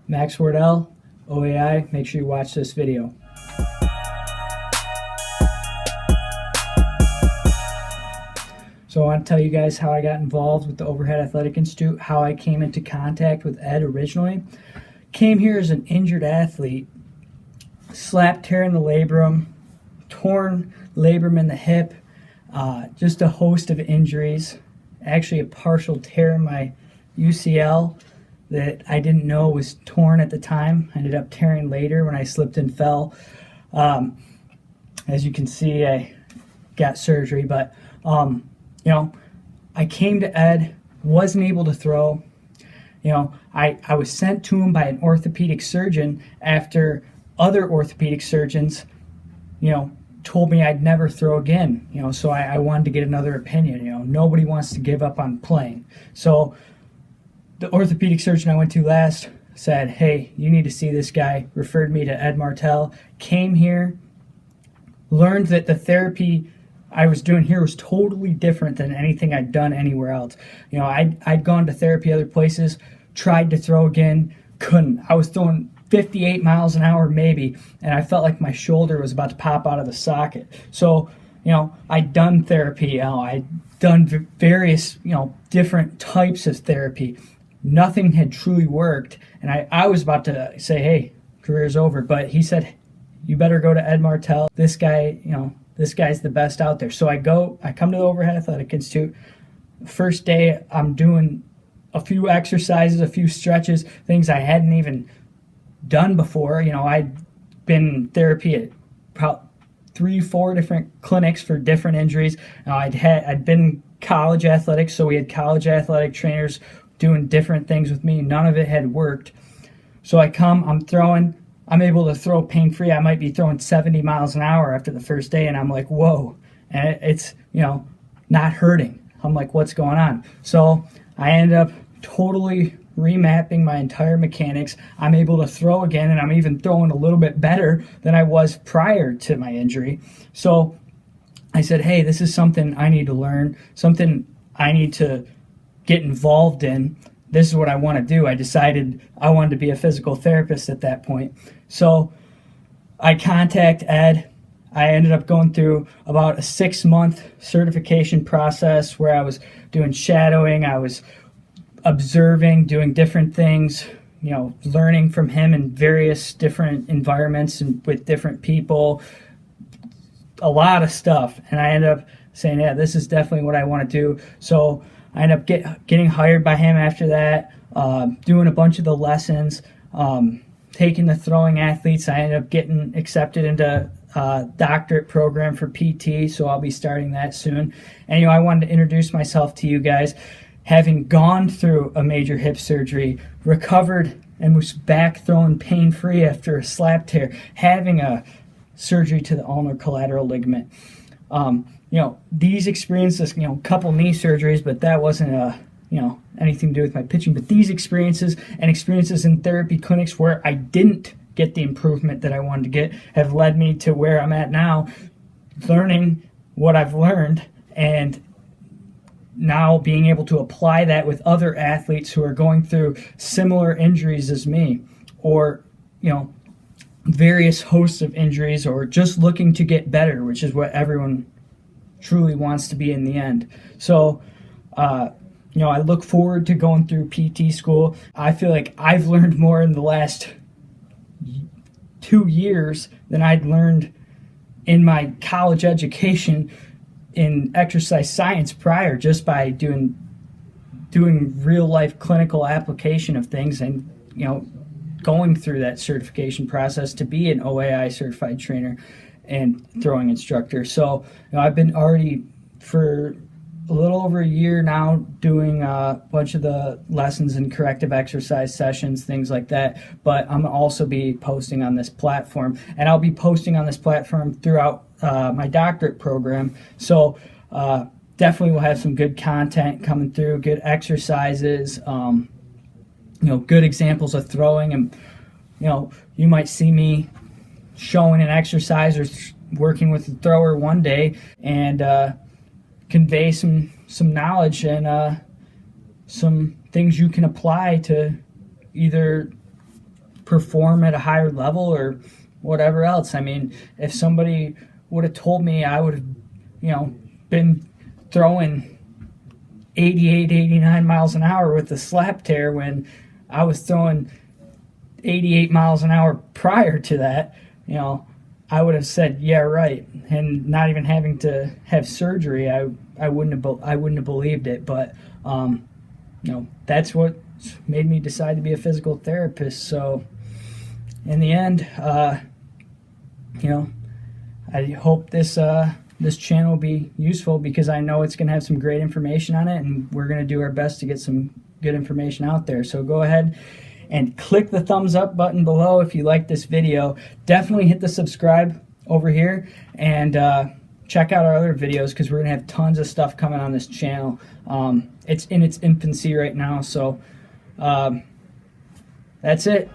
Max Wardell, OAI. Make sure you watch this video. So I want to tell you guys how I got involved with the Overhead Athletic Institute, how I came into contact with Ed originally. Came here as an injured athlete, slap tear in the labrum, torn labrum in the hip, just a host of injuries. Actually a partial tear in my UCL that I didn't know was torn at the time. I ended up tearing later when I slipped and fell. As you can see, I got surgery, but I came to Ed, wasn't able to throw. I was sent to him by an orthopedic surgeon after other orthopedic surgeons, told me I'd never throw again. So I wanted to get another opinion. Nobody wants to give up on playing. So the orthopedic surgeon I went to last said, hey, you need to see this guy, referred me to Ed Martell, came here, learned that the therapy I was doing here was totally different than anything I'd done anywhere else. I'd gone to therapy other places, tried to throw again, couldn't. I was throwing 58 miles an hour maybe, and I felt like my shoulder was about to pop out of the socket. So, I'd done therapy, I'd done various, different types of therapy. Nothing had truly worked, and I was about to say, hey, career's over, but he said, you better go to Ed Martell. This guy, this guy's the best out there. So I come to the Overhead Athletic Institute. First day, I'm doing a few exercises, a few stretches, things I hadn't even done before. I'd been in therapy at about 3-4 different clinics for different injuries. I'd been college athletics, so we had college athletic trainers doing different things with me. None of it had worked. So I'm throwing. I'm able to throw pain-free. I might be throwing 70 miles an hour after the first day, and I'm like, whoa. And it's, not hurting. I'm like, what's going on? So I ended up totally remapping my entire mechanics. I'm able to throw again, and I'm even throwing a little bit better than I was prior to my injury. So I said, hey, this is something I need to learn, something I need to get involved in. This is what I want to do. I decided I wanted to be a physical therapist at that point. So I contact Ed. I ended up going through about a 6-month certification process where I was doing shadowing. I was observing, doing different things, learning from him in various different environments and with different people, a lot of stuff. And I ended up saying, yeah, this is definitely what I want to do. So I ended up getting hired by him after that, doing a bunch of the lessons, taking the throwing athletes. I ended up getting accepted into a doctorate program for PT, so I'll be starting that soon. And I wanted to introduce myself to you guys. Having gone through a major hip surgery, recovered and was back throwing pain-free after a slap tear, having a surgery to the ulnar collateral ligament. These experiences, couple knee surgeries, but that wasn't anything to do with my pitching. But these experiences and experiences in therapy clinics where I didn't get the improvement that I wanted to get have led me to where I'm at now, learning what I've learned and now being able to apply that with other athletes who are going through similar injuries as me, or, various hosts of injuries, or just looking to get better, which is what everyone truly wants to be in the end. So, I look forward to going through PT school. I feel like I've learned more in the last 2 years than I'd learned in my college education in exercise science prior, just by doing real life clinical application of things and going through that certification process to be an OAI certified trainer and throwing instructor. So I've been already for a little over a year now doing a bunch of the lessons and corrective exercise sessions, things like that. But I'm also be posting on this platform, and I'll be posting on this platform throughout my doctorate program. So definitely we'll have some good content coming through, good exercises, good examples of throwing. And you might see me showing an exercise or working with the thrower one day and convey some knowledge and some things you can apply to either perform at a higher level or whatever else. I mean, if somebody would have told me I would have, been throwing 88, 89 miles an hour with the slap tear when I was throwing 88 miles an hour prior to that, I would have said, yeah, right. And not even having to have surgery, I wouldn't have believed it. But, that's what made me decide to be a physical therapist. So in the end, I hope this channel will be useful, because I know it's going to have some great information on it, and we're going to do our best to get some good information out there. So go ahead and click the thumbs up button below if you like this video. Definitely hit the subscribe over here, and check out our other videos, because we're going to have tons of stuff coming on this channel. It's in its infancy right now, so that's it.